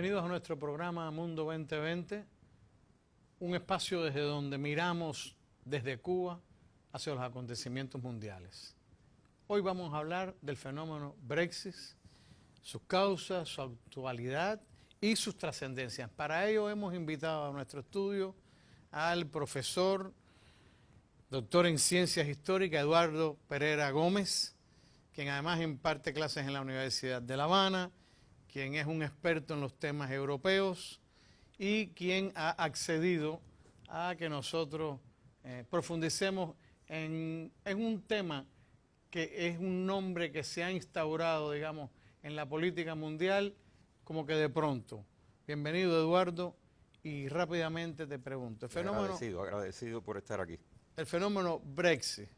Bienvenidos a nuestro programa Mundo 2020, un espacio desde donde miramos desde Cuba hacia los acontecimientos mundiales. Hoy vamos a hablar del fenómeno Brexit, sus causas, su actualidad y sus trascendencias. Para ello hemos invitado a nuestro estudio al profesor, doctor en Ciencias Históricas, Eduardo Pereira Gómez, quien además imparte clases en la Universidad de La Habana, quien es un experto en los temas europeos y quien ha accedido a que nosotros profundicemos en un tema que es un nombre que se ha instaurado, digamos, en la política mundial, como que de pronto. Bienvenido, Eduardo, y rápidamente te pregunto. Agradecido por estar aquí. El fenómeno Brexit,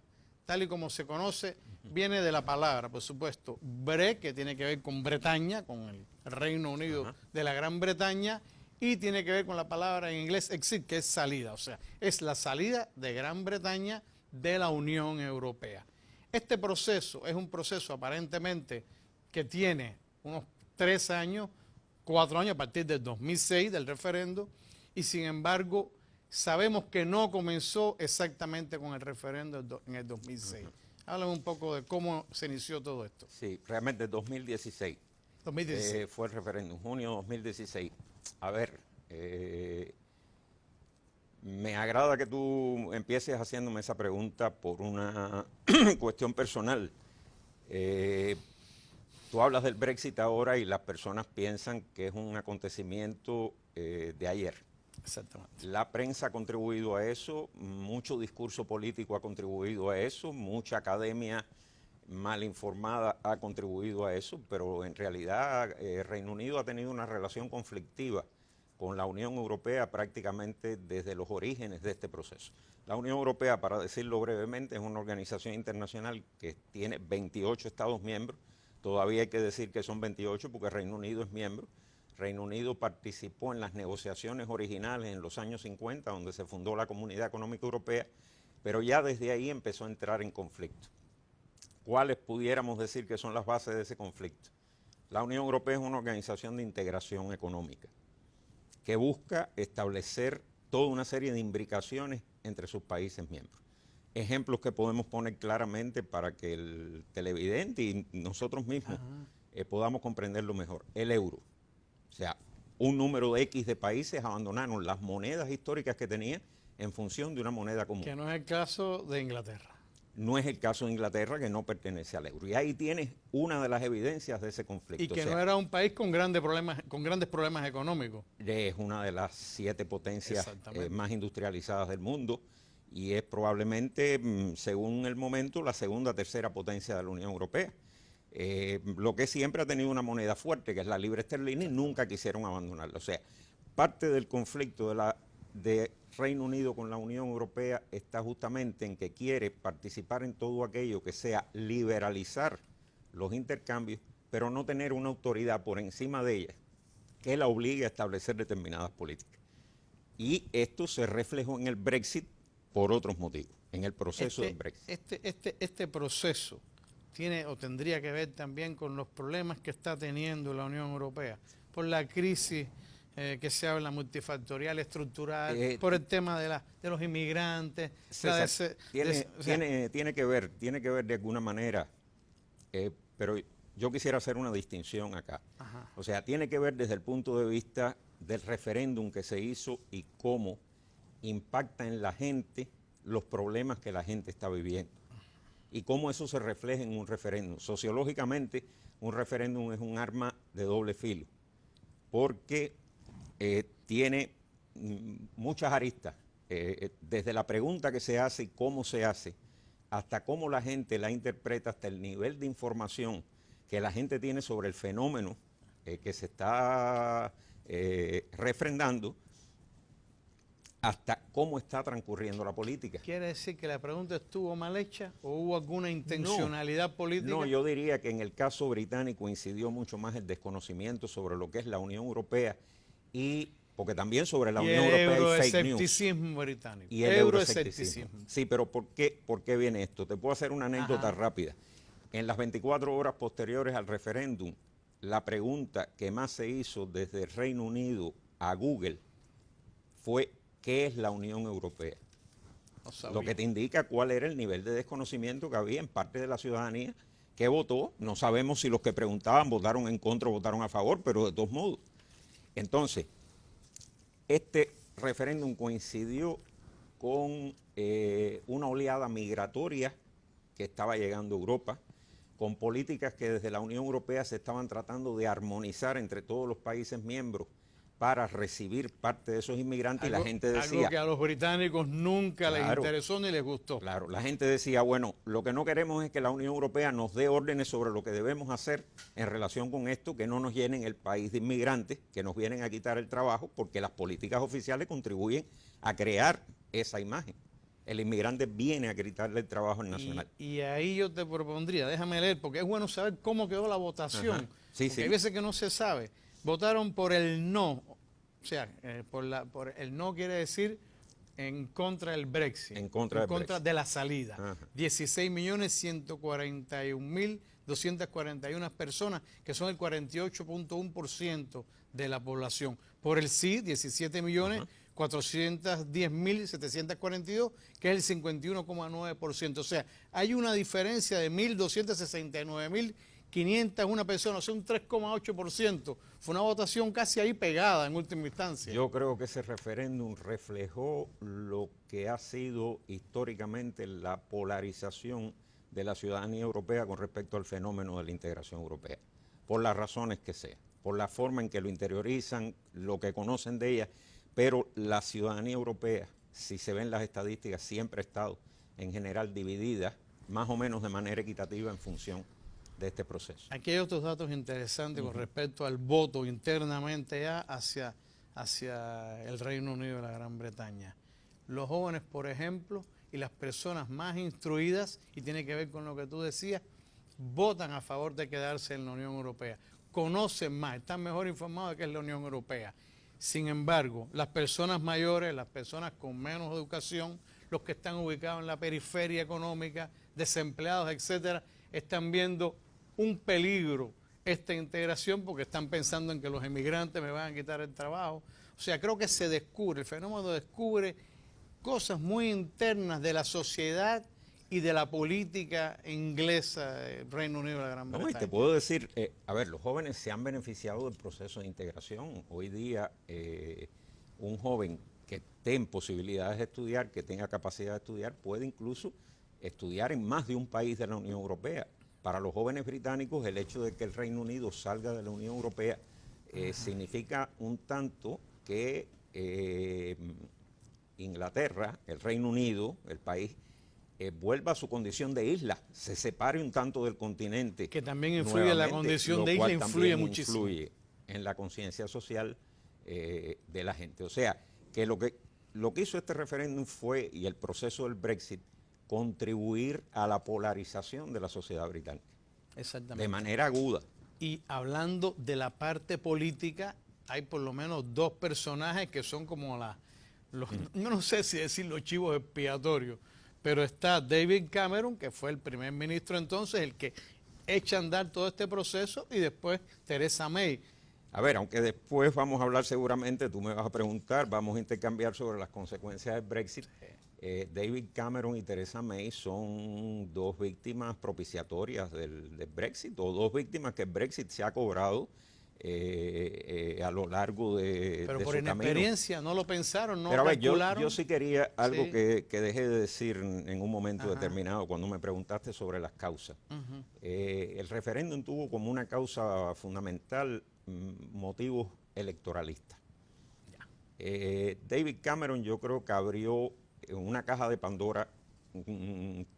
tal y como se conoce, viene de la palabra, por supuesto, Bre, que tiene que ver con Bretaña, con el Reino Unido de la Gran Bretaña, y tiene que ver con la palabra en inglés exit, que es salida, o sea, es la salida de Gran Bretaña de la Unión Europea. Este proceso es un proceso aparentemente que tiene unos 3 años, 4 años a partir del 2006, del referendo, y sin embargo sabemos que no comenzó exactamente con el referendo en el 2006. Háblame un poco de cómo se inició todo esto. Sí, realmente 2016. 2016. Fue el referéndum, junio 2016. A ver, me agrada que tú empieces haciéndome esa pregunta por una cuestión personal. Tú hablas del Brexit ahora y las personas piensan que es un acontecimiento de ayer. Exactamente. La prensa ha contribuido a eso, mucho discurso político ha contribuido a eso, mucha academia mal informada ha contribuido a eso, pero en realidad Reino Unido ha tenido una relación conflictiva con la Unión Europea prácticamente desde los orígenes de este proceso. La Unión Europea, para decirlo brevemente, es una organización internacional que tiene 28 Estados miembros. Todavía hay que decir que son 28 porque Reino Unido es miembro. Reino Unido participó en las negociaciones originales en los años 50, donde se fundó la Comunidad Económica Europea, pero ya desde ahí empezó a entrar en conflicto. ¿Cuáles pudiéramos decir que son las bases de ese conflicto? La Unión Europea es una organización de integración económica que busca establecer toda una serie de imbricaciones entre sus países miembros. Ejemplos que podemos poner claramente para que el televidente y nosotros mismos podamos comprenderlo mejor. El euro. O sea, un número X de países abandonaron las monedas históricas que tenían en función de una moneda común. Que no es el caso de Inglaterra. No es el caso de Inglaterra, que no pertenece al euro. Y ahí tienes una de las evidencias de ese conflicto. Y que no era un país con grandes problemas económicos. Es una de las 7 potencias más industrializadas del mundo y es probablemente, según el momento, la segunda o tercera potencia de la Unión Europea. Lo que siempre ha tenido una moneda fuerte, que es la libra esterlina, y nunca quisieron abandonarla. O sea, parte del conflicto de Reino Unido con la Unión Europea está justamente en que quiere participar en todo aquello que sea liberalizar los intercambios, pero no tener una autoridad por encima de ella que la obligue a establecer determinadas políticas. Y esto se reflejó en el Brexit por otros motivos, en el proceso del Brexit. Este proceso tiene o tendría que ver también con los problemas que está teniendo la Unión Europea, por la crisis que se habla multifactorial, estructural, por el tema de los inmigrantes. César, tiene que ver de alguna manera, pero yo quisiera hacer una distinción acá. O sea, tiene que ver desde el punto de vista del referéndum que se hizo y cómo impacta en la gente los problemas que la gente está viviendo y cómo eso se refleja en un referéndum. Sociológicamente, un referéndum es un arma de doble filo, porque tiene muchas aristas, desde la pregunta que se hace y cómo se hace, hasta cómo la gente la interpreta, hasta el nivel de información que la gente tiene sobre el fenómeno que se está refrendando, hasta cómo está transcurriendo la política. ¿Quiere decir que la pregunta estuvo mal hecha o hubo alguna intencionalidad política? No, yo diría que en el caso británico incidió mucho más el desconocimiento sobre lo que es la Unión Europea y porque también sobre la Unión Europea hay fake news. Británico. Y el euroescepticismo. Sí, pero ¿por qué viene esto? Te puedo hacer una anécdota rápida. En las 24 horas posteriores al referéndum, la pregunta que más se hizo desde el Reino Unido a Google fue ¿qué es la Unión Europea? Lo que te indica cuál era el nivel de desconocimiento que había en parte de la ciudadanía que votó. No sabemos si los que preguntaban votaron en contra o votaron a favor, pero de todos modos. Entonces, este referéndum coincidió con una oleada migratoria que estaba llegando a Europa, con políticas que desde la Unión Europea se estaban tratando de armonizar entre todos los países miembros para recibir parte de esos inmigrantes, y la gente decía... Algo que a los británicos nunca les interesó ni les gustó. Claro, la gente decía, bueno, lo que no queremos es que la Unión Europea nos dé órdenes sobre lo que debemos hacer en relación con esto, que no nos llenen el país de inmigrantes, que nos vienen a quitar el trabajo, porque las políticas oficiales contribuyen a crear esa imagen. El inmigrante viene a quitarle el trabajo al nacional. Y ahí yo te propondría, déjame leer, porque es bueno saber cómo quedó la votación. Ajá. Sí, porque hay veces que no se sabe. Votaron por el no, o sea, por el no quiere decir en contra del Brexit. En contra de la salida. Ajá. 16.141.241 personas, que son el 48.1% de la población. Por el sí, 17.410.742, que es el 51,9%. O sea, hay una diferencia de 1.269.501 personas, o sea, un 3,8%. Fue una votación casi ahí pegada en última instancia. Yo creo que ese referéndum reflejó lo que ha sido históricamente la polarización de la ciudadanía europea con respecto al fenómeno de la integración europea, por las razones que sean, por la forma en que lo interiorizan, lo que conocen de ella, pero la ciudadanía europea, si se ven las estadísticas, siempre ha estado en general dividida, más o menos de manera equitativa en función de este proceso. Aquí hay otros datos interesantes con respecto al voto internamente ya hacia el Reino Unido de la Gran Bretaña. Los jóvenes, por ejemplo, y las personas más instruidas, y tiene que ver con lo que tú decías, votan a favor de quedarse en la Unión Europea. Conocen más, están mejor informados de qué es la Unión Europea. Sin embargo, las personas mayores, las personas con menos educación, los que están ubicados en la periferia económica, desempleados, etcétera, están viendo un peligro esta integración porque están pensando en que los inmigrantes me van a quitar el trabajo. O sea, creo que se descubre, el fenómeno descubre cosas muy internas de la sociedad y de la política inglesa del Reino Unido de la Gran Bretaña. No, y te puedo decir, a ver, los jóvenes se han beneficiado del proceso de integración. Hoy día, un joven que esté en posibilidades de estudiar, que tenga capacidad de estudiar, puede incluso estudiar en más de un país de la Unión Europea. Para los jóvenes británicos, el hecho de que el Reino Unido salga de la Unión Europea significa un tanto que Inglaterra, el Reino Unido, el país, vuelva a su condición de isla, se separe un tanto del continente. Que también influye en la condición de isla, influye muchísimo. Influye en la conciencia social de la gente. O sea, que lo que hizo este referéndum fue, y el proceso del Brexit, contribuir a la polarización de la sociedad británica. Exactamente. De manera aguda. Y hablando de la parte política, hay por lo menos dos personajes que son como yo no sé si decir los chivos expiatorios, pero está David Cameron, que fue el primer ministro entonces, el que echa a andar todo este proceso, y después Theresa May. A ver, aunque después vamos a hablar seguramente, tú me vas a preguntar, vamos a intercambiar sobre las consecuencias del Brexit. David Cameron y Theresa May son dos víctimas propiciatorias del Brexit, o dos víctimas que el Brexit se ha cobrado a lo largo de Pero de por su camino. Inexperiencia, no lo pensaron, no Pero a ver, calcularon. yo sí quería algo Sí. que dejé de decir en un momento determinado cuando me preguntaste sobre las causas. El referéndum tuvo como una causa fundamental motivos electoralistas. David Cameron yo creo que abrió una caja de Pandora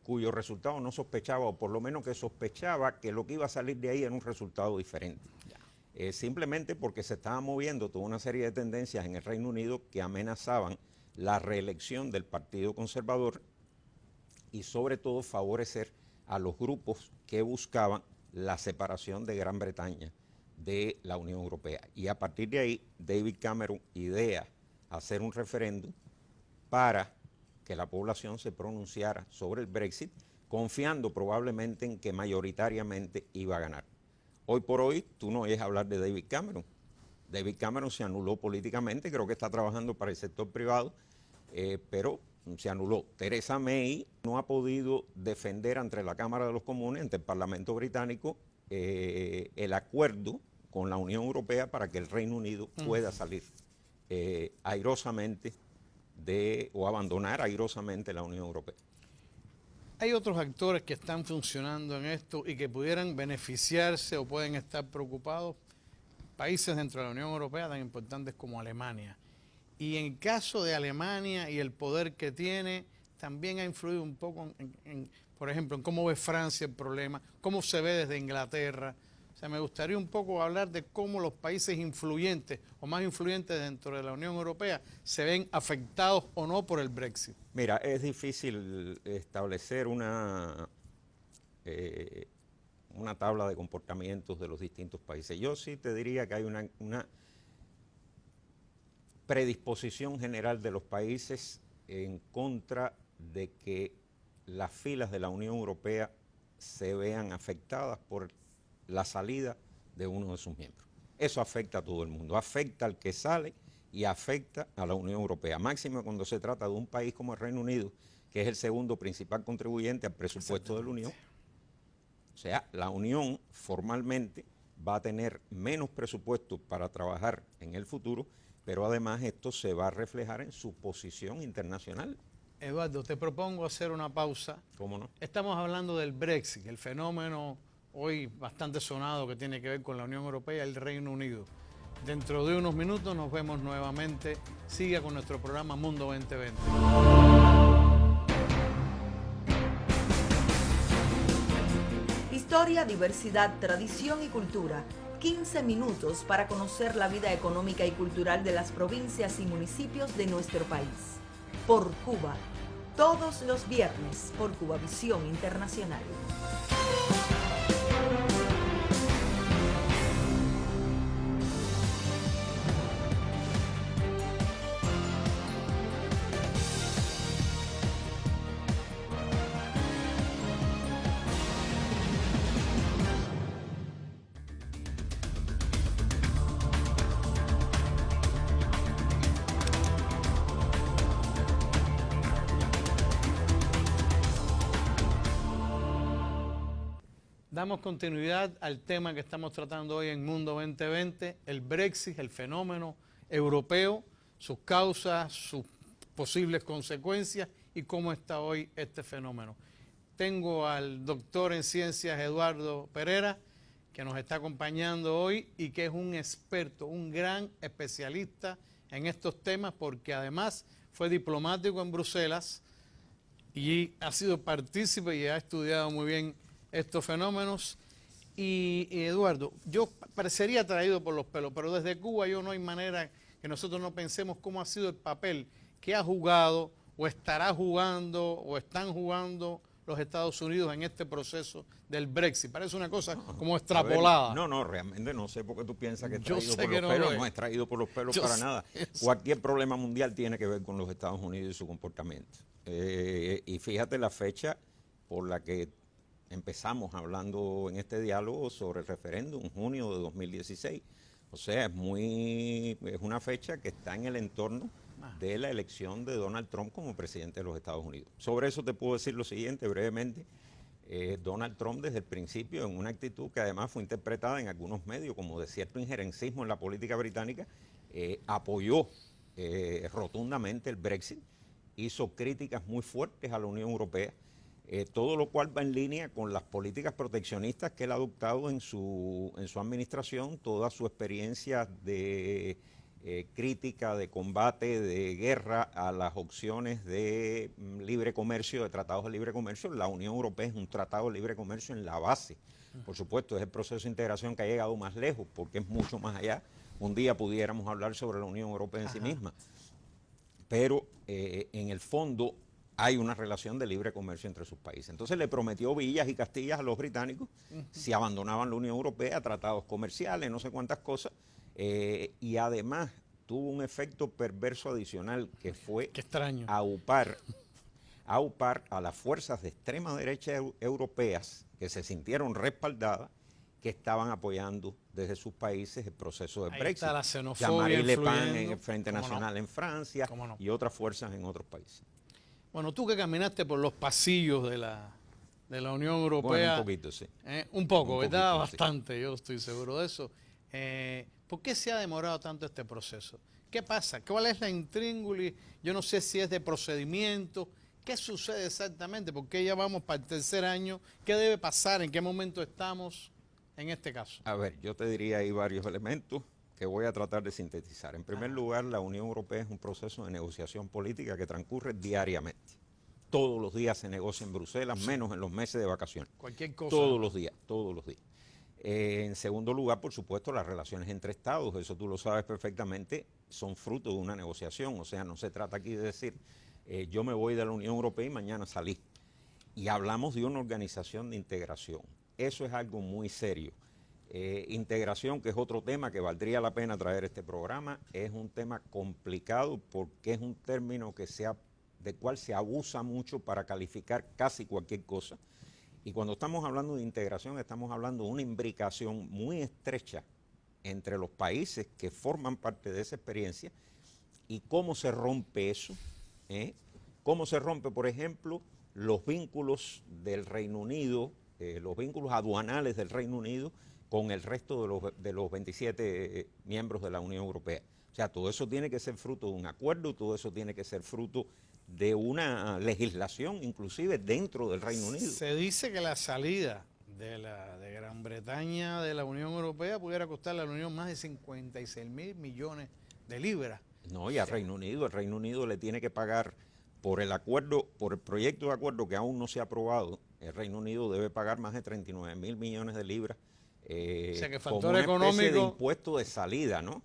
cuyo resultado no sospechaba, o por lo menos que sospechaba que lo que iba a salir de ahí era un resultado diferente. Simplemente porque se estaba moviendo toda una serie de tendencias en el Reino Unido que amenazaban la reelección del Partido Conservador y sobre todo favorecer a los grupos que buscaban la separación de Gran Bretaña de la Unión Europea. Y a partir de ahí, David Cameron idea hacer un referéndum para que la población se pronunciara sobre el Brexit, confiando probablemente en que mayoritariamente iba a ganar. Hoy por hoy tú no oyes hablar de David Cameron. David Cameron se anuló políticamente, creo que está trabajando para el sector privado, pero se anuló. Theresa May no ha podido defender ante la Cámara de los Comunes, ante el Parlamento británico, el acuerdo con la Unión Europea para que el Reino Unido pueda salir airosamente o abandonar airosamente la Unión Europea. Hay otros actores que están funcionando en esto y que pudieran beneficiarse o pueden estar preocupados. Países dentro de la Unión Europea tan importantes como Alemania. Y en el caso de Alemania y el poder que tiene, también ha influido un poco, por ejemplo, en cómo ve Francia el problema, cómo se ve desde Inglaterra. O sea, me gustaría un poco hablar de cómo los países influyentes o más influyentes dentro de la Unión Europea se ven afectados o no por el Brexit. Mira, es difícil establecer una tabla de comportamientos de los distintos países. Yo sí te diría que hay una predisposición general de los países en contra de que las filas de la Unión Europea se vean afectadas por la salida de uno de sus miembros. Eso afecta a todo el mundo, afecta al que sale y afecta a la Unión Europea, máximo cuando se trata de un país como el Reino Unido, que es el segundo principal contribuyente al presupuesto de la Unión. O sea, la Unión formalmente va a tener menos presupuesto para trabajar en el futuro, pero además esto se va a reflejar en su posición internacional. Eduardo, te propongo hacer una pausa. ¿Cómo no? Estamos hablando del Brexit, el fenómeno hoy bastante sonado que tiene que ver con la Unión Europea y el Reino Unido. Dentro de unos minutos nos vemos nuevamente. Siga con nuestro programa Mundo 2020. Historia, diversidad, tradición y cultura. 15 minutos para conocer la vida económica y cultural de las provincias y municipios de nuestro país. Por Cuba. Todos los viernes por Cubavisión Internacional. Damos continuidad al tema que estamos tratando hoy en Mundo 2020, el Brexit, el fenómeno europeo, sus causas, sus posibles consecuencias y cómo está hoy este fenómeno. Tengo al doctor en ciencias Eduardo Pereira, que nos está acompañando hoy y que es un experto, un gran especialista en estos temas, porque además fue diplomático en Bruselas y ha sido partícipe y ha estudiado muy bien estos fenómenos. Y Eduardo, yo parecería traído por los pelos, pero desde Cuba no hay manera que nosotros no pensemos cómo ha sido el papel que ha jugado o estará jugando o están jugando los Estados Unidos en este proceso del Brexit. Parece una cosa como extrapolada. Ver, no, realmente no sé por qué tú piensas que es Yo traído sé por que los no pelos. lo es. No es traído por los pelos Yo para sé nada. eso. Cualquier problema mundial tiene que ver con los Estados Unidos y su comportamiento. Y fíjate la fecha por la que empezamos hablando en este diálogo sobre el referéndum, junio de 2016. O sea, es una fecha que está en el entorno de la elección de Donald Trump como presidente de los Estados Unidos. Sobre eso te puedo decir lo siguiente brevemente. Donald Trump desde el principio, en una actitud que además fue interpretada en algunos medios como de cierto injerencismo en la política británica, apoyó rotundamente el Brexit, hizo críticas muy fuertes a la Unión Europea, todo lo cual va en línea con las políticas proteccionistas que él ha adoptado en su administración, toda su experiencia de crítica, de combate, de guerra a las opciones de libre comercio, de tratados de libre comercio. La Unión Europea es un tratado de libre comercio en la base. Por supuesto, es el proceso de integración que ha llegado más lejos, porque es mucho más allá. Un día pudiéramos hablar sobre la Unión Europea en sí misma. Pero en el fondo hay una relación de libre comercio entre sus países. Entonces le prometió villas y castillas a los británicos si abandonaban la Unión Europea, tratados comerciales, no sé cuántas cosas, y además tuvo un efecto perverso adicional que fue aupar a las fuerzas de extrema derecha europeas que se sintieron respaldadas que estaban apoyando desde sus países el proceso de Ahí Brexit. está la xenofobia Jean-Marie Le Pen en influyendo. el Frente ¿Cómo no? Nacional en Francia ¿Cómo no? y otras fuerzas en otros países. Bueno, tú que caminaste por los pasillos de la Unión Europea. Bueno, un poquito, sí. Un poco, Un ¿verdad? poquito, sí. Bastante, yo estoy seguro de eso. ¿Por qué se ha demorado tanto este proceso? ¿Qué pasa? ¿Cuál es la intríngulis? Yo no sé si es de procedimiento. ¿Qué sucede exactamente? ¿Por qué ya vamos para el tercer año? ¿Qué debe pasar? ¿En qué momento estamos en este caso? A ver, yo te diría hay varios elementos que voy a tratar de sintetizar. En primer lugar, la Unión Europea es un proceso de negociación política que transcurre diariamente. Todos los días se negocia en Bruselas, menos en los meses de vacaciones. Cualquier cosa. Todos los días, todos los días. En segundo lugar, por supuesto, las relaciones entre Estados, eso tú lo sabes perfectamente, son fruto de una negociación. O sea, no se trata aquí de decir, yo me voy de la Unión Europea y mañana salí. Y hablamos de una organización de integración. Eso es algo muy serio. Integración, que es otro tema que valdría la pena traer este programa, es un tema complicado porque es un término del cual se abusa mucho para calificar casi cualquier cosa. Y cuando estamos hablando de integración, estamos hablando de una imbricación muy estrecha entre los países que forman parte de esa experiencia y cómo se rompe eso. Cómo se rompe, por ejemplo, los vínculos del Reino Unido, los vínculos aduanales del Reino Unido con el resto de los 27 miembros de la Unión Europea. O sea, todo eso tiene que ser fruto de un acuerdo, todo eso tiene que ser fruto de una legislación, inclusive dentro del Reino Unido. Se dice que la salida de Gran Bretaña de la Unión Europea pudiera costarle a la Unión más de 56.000 millones de libras. No, y al Reino Unido, el Reino Unido le tiene que pagar por el acuerdo, por el proyecto de acuerdo que aún no se ha aprobado. El Reino Unido debe pagar más de 39.000 millones de libras. O sea que como factor una especie de económico. impuesto de salida, ¿no?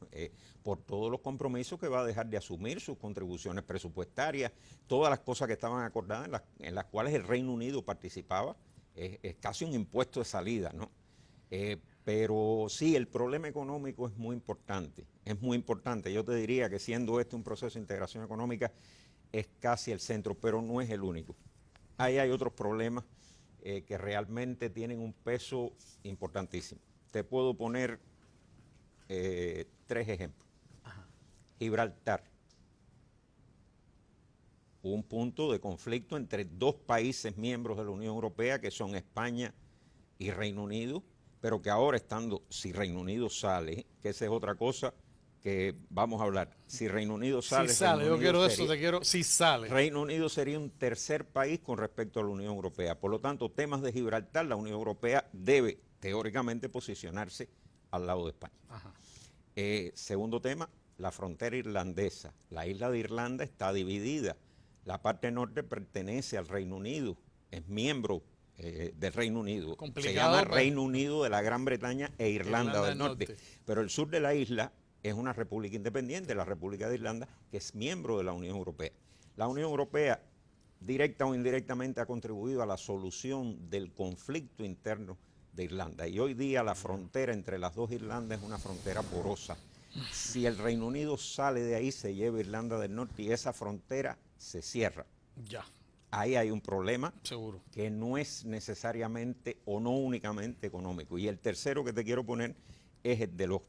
Por todos los compromisos que va a dejar de asumir, sus contribuciones presupuestarias, todas las cosas que estaban acordadas en las cuales el Reino Unido participaba, es casi un impuesto de salida, ¿no? Pero sí, el problema económico es muy importante, es muy importante. Yo te diría que siendo este un proceso de integración económica, es casi el centro, pero no es el único. Ahí hay otros problemas que realmente tienen un peso importantísimo. Te puedo poner 3 ejemplos. Ajá. Gibraltar, un punto de conflicto entre 2 países miembros de la Unión Europea, que son España y Reino Unido, pero que ahora si Reino Unido sale, que esa es otra cosa que vamos a hablar. Si Reino Unido sale, Si sale, Reino yo quiero Unido eso, te quiero, si sale. Reino Unido sería un tercer país con respecto a la Unión Europea. Por lo tanto, temas de Gibraltar, la Unión Europea debe teóricamente posicionarse al lado de España. Ajá. Segundo tema, la frontera irlandesa. La isla de Irlanda está dividida. La parte norte pertenece al Reino Unido, es miembro del Reino Unido. Complicado, Se llama pues. Reino Unido de la Gran Bretaña e Irlanda del Norte. Pero el sur de la isla es una república independiente, la República de Irlanda, que es miembro de la Unión Europea. La Unión Europea, directa o indirectamente, ha contribuido a la solución del conflicto interno de Irlanda. Y hoy día la frontera entre las 2 Irlandas es una frontera porosa. Si el Reino Unido sale de ahí, se lleva Irlanda del Norte y esa frontera se cierra. Ya. Ahí hay un problema Seguro. que no es necesariamente o no únicamente económico. Y el tercero que te quiero poner es el de los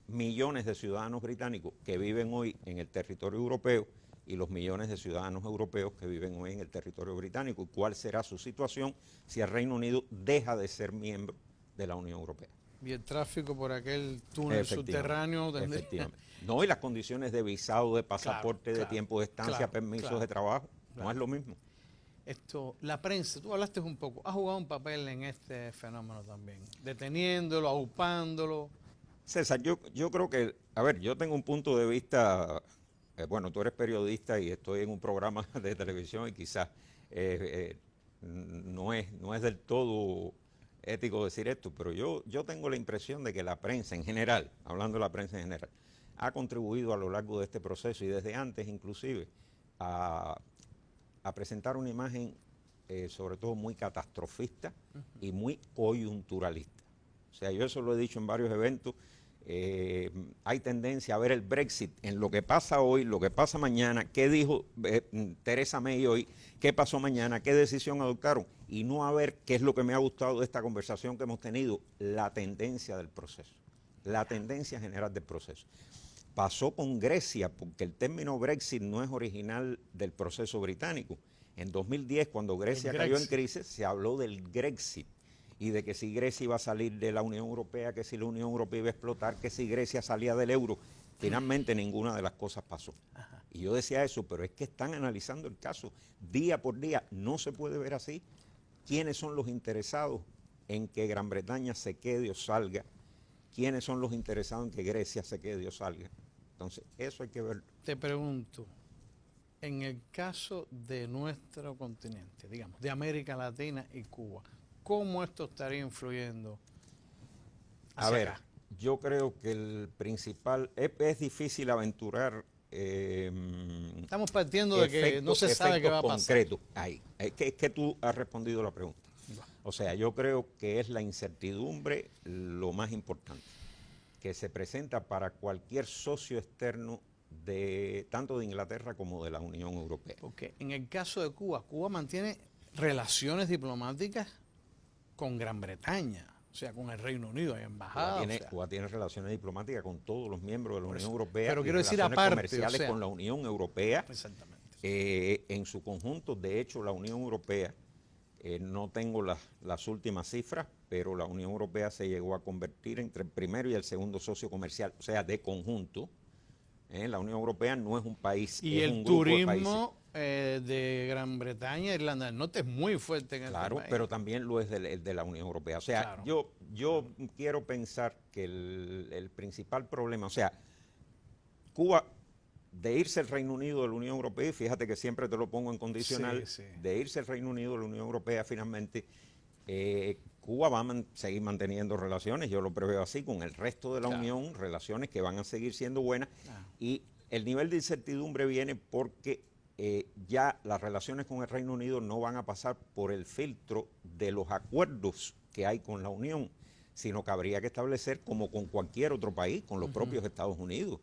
millones de ciudadanos británicos que viven hoy en el territorio europeo y los millones de ciudadanos europeos que viven hoy en el territorio británico. ¿Y cuál será su situación si el Reino Unido deja de ser miembro de la Unión Europea? Y el tráfico por aquel túnel subterráneo. Efectivamente. No, y las condiciones de visado, de pasaporte, Claro, de tiempo de estancia, permisos de trabajo, no es lo mismo. La prensa, tú hablaste un poco, ha jugado un papel en este fenómeno también, deteniéndolo, aupándolo. César, yo creo que, a ver, yo tengo un punto de vista, bueno, tú eres periodista y estoy en un programa de televisión y quizás no es del todo ético decir esto, pero yo tengo la impresión de que la prensa en general, hablando de la prensa en general, ha contribuido a lo largo de este proceso y desde antes inclusive a presentar una imagen sobre todo muy catastrofista y muy coyunturalista. O sea, yo eso lo he dicho en varios eventos. hay tendencia a ver el Brexit en lo que pasa hoy, lo que pasa mañana, qué dijo Theresa May hoy, qué pasó mañana, qué decisión adoptaron, y no a ver qué es lo que me ha gustado de esta conversación que hemos tenido, la tendencia del proceso, la tendencia general del proceso. Pasó con Grecia, porque el término Brexit no es original del proceso británico. En 2010, cuando Grecia cayó en crisis, se habló del Grexit y de que si Grecia iba a salir de la Unión Europea, que si la Unión Europea iba a explotar, que si Grecia salía del euro. Finalmente ninguna de las cosas pasó. Ajá. Y yo decía eso, pero es que están analizando el caso día por día. No se puede ver así. ¿Quiénes son los interesados en que Gran Bretaña se quede o salga? ¿Quiénes son los interesados en que Grecia se quede o salga? Entonces, eso hay que verlo. Te pregunto, en el caso de nuestro continente, digamos, de América Latina y Cuba, ¿cómo esto estaría influyendo hacia acá? Yo creo que el principal, es difícil aventurar. Estamos partiendo de que no se sabe qué va a pasar. Concretos ahí. Es que tú has respondido la pregunta. O sea, yo creo que es la incertidumbre lo más importante que se presenta para cualquier socio externo tanto de Inglaterra como de la Unión Europea. Porque en el caso de Cuba, Cuba mantiene relaciones diplomáticas con Gran Bretaña, o sea, con el Reino Unido, hay embajadas. Cuba tiene relaciones diplomáticas con todos los miembros de la Unión Europea. Pero quiero decir aparte, comerciales con la Unión Europea. Exactamente. En su conjunto, de hecho, la Unión Europea, no tengo las últimas cifras, pero la Unión Europea se llegó a convertir entre el primero y el segundo socio comercial, o sea, de conjunto. La Unión Europea no es un país, y es el un grupo turismo de Gran Bretaña e Irlanda del Norte es muy fuerte en el país. Claro, pero también lo es de la Unión Europea. O sea, claro. yo quiero pensar que el principal problema, o sea, Cuba, de irse el Reino Unido de la Unión Europea, y fíjate que siempre te lo pongo en condicional, de irse el Reino Unido de la Unión Europea finalmente, Cuba va a seguir manteniendo relaciones, yo lo preveo así, con el resto de la Unión, relaciones que van a seguir siendo buenas, y el nivel de incertidumbre viene porque ya las relaciones con el Reino Unido no van a pasar por el filtro de los acuerdos que hay con la Unión, sino que habría que establecer, como con cualquier otro país, con los propios Estados Unidos,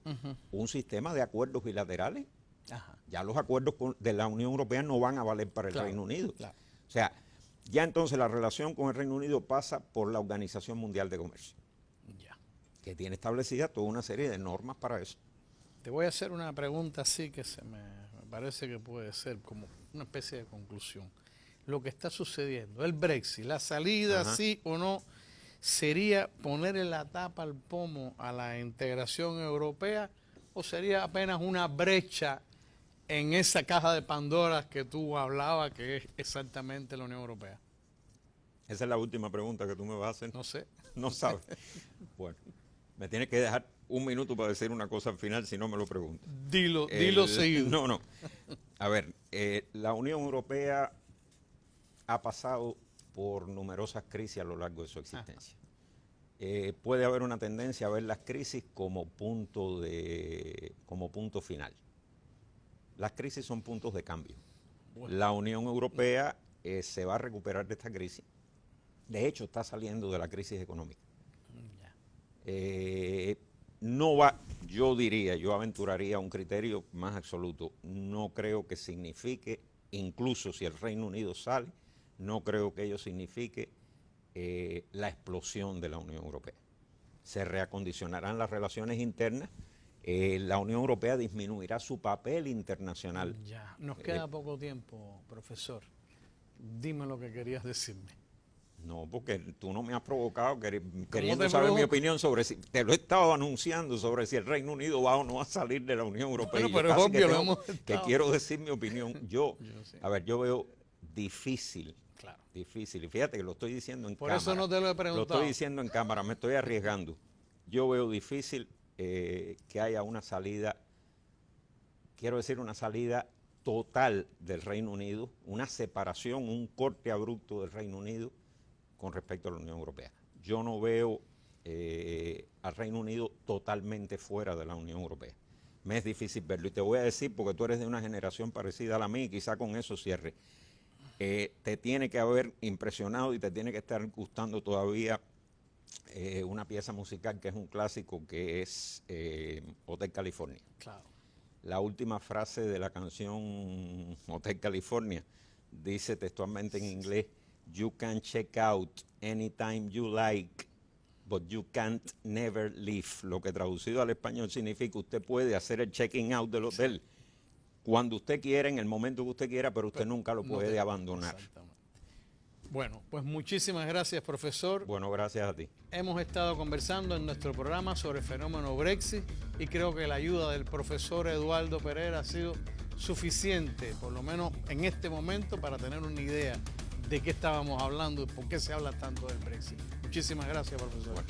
un sistema de acuerdos bilaterales. Ya los acuerdos de la Unión Europea no van a valer para el Reino Unido. O sea, ya entonces la relación con el Reino Unido pasa por la Organización Mundial de Comercio, que tiene establecida toda una serie de normas para eso. Te voy a hacer una pregunta así que me parece que puede ser como una especie de conclusión. Lo que está sucediendo, el Brexit, la salida, sí o no, ¿sería ponerle la tapa al pomo a la integración europea o sería apenas una brecha en esa caja de Pandora que tú hablabas, que es exactamente la Unión Europea? Esa es la última pregunta que tú me vas a hacer. No sé. No sabes. Bueno, me tienes que dejar un minuto para decir una cosa al final, si no me lo preguntas. Dilo seguido. No. A ver, la Unión Europea ha pasado por numerosas crisis a lo largo de su existencia. Puede haber una tendencia a ver las crisis como punto final. Las crisis son puntos de cambio. Bueno. La Unión Europea se va a recuperar de esta crisis. De hecho, está saliendo de la crisis económica. No va, yo aventuraría un criterio más absoluto. No creo que signifique, incluso si el Reino Unido sale, no creo que ello signifique la explosión de la Unión Europea. Se reacondicionarán las relaciones internas, la Unión Europea disminuirá su papel internacional. Ya, nos queda poco tiempo, profesor. Dime lo que querías decirme. No, porque tú no me has provocado queriendo saber mi opinión sobre si, te lo he estado anunciando sobre si el Reino Unido va o no a salir de la Unión Europea. Bueno, pero es obvio, que quiero decir mi opinión. Yo veo difícil. Claro. Difícil. Y fíjate que lo estoy diciendo en cámara. Por eso no te lo he preguntado. Lo estoy diciendo en cámara, me estoy arriesgando. Yo veo difícil que haya una salida, quiero decir una salida total del Reino Unido, una separación, un corte abrupto del Reino Unido con respecto a la Unión Europea. Yo no veo al Reino Unido totalmente fuera de la Unión Europea. Me es difícil verlo. Y te voy a decir, porque tú eres de una generación parecida a la mía, y quizá con eso cierre. Te tiene que haber impresionado y te tiene que estar gustando todavía una pieza musical que es un clásico, que es Hotel California. Claro. La última frase de la canción Hotel California dice textualmente en inglés: "You can check out anytime you like, but you can't never leave", lo que traducido al español significa: usted puede hacer el checking out del hotel cuando usted quiera, en el momento que usted quiera, pero usted nunca lo puede abandonar. Exactamente. Bueno, pues muchísimas gracias, profesor. Bueno, gracias a ti. Hemos estado conversando en nuestro programa sobre el fenómeno Brexit y creo que la ayuda del profesor Eduardo Pereira ha sido suficiente, por lo menos en este momento, para tener una idea de qué estábamos hablando y por qué se habla tanto del Brexit. Muchísimas gracias, profesor. Bueno.